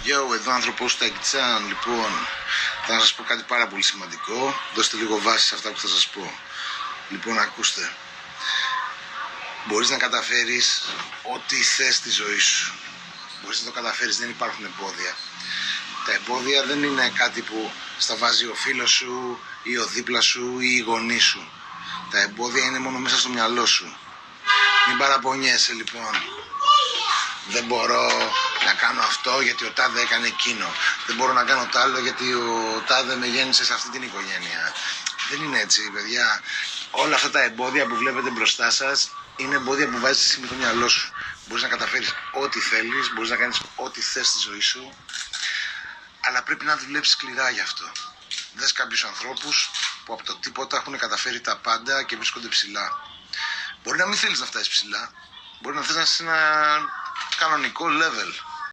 Yo, εδώ άνθρωπος του Ταϊκιτσάν. Λοιπόν, θα σας πω κάτι πάρα πολύ σημαντικό. Δώστε λίγο βάση σε αυτά που θα σας πω. Λοιπόν, ακούστε. Μπορείς να καταφέρεις ό,τι θες στη ζωή σου. Μπορείς να το καταφέρεις, δεν υπάρχουν εμπόδια. Τα εμπόδια δεν είναι κάτι που στα βάζει ο φίλος σου ή ο δίπλα σου ή οι γονείς σου. Τα εμπόδια είναι μόνο μέσα στο μυαλό σου. Μην παραπονιέσαι λοιπόν. Δεν μπορώ να κάνω αυτό γιατί ο τάδε έκανε εκείνο. Δεν μπορώ να κάνω τ' άλλο γιατί ο τάδε με γέννησε σε αυτή την οικογένεια. Δεν είναι έτσι, παιδιά. Όλα αυτά τα εμπόδια που βλέπετε μπροστά σας είναι εμπόδια που βάζεις με το μυαλό σου. Μπορείς να καταφέρεις ό,τι θέλεις, μπορείς να κάνεις ό,τι θες στη ζωή σου, αλλά πρέπει να δουλέψεις σκληρά γι' αυτό. Δες κάποιους ανθρώπους που από το τίποτα έχουν καταφέρει τα πάντα και βρίσκονται ψηλά. Μπορεί να μην θέλεις να φτάσεις ψηλά, μπορεί να θες να είσαι σε ένα κανονικό level.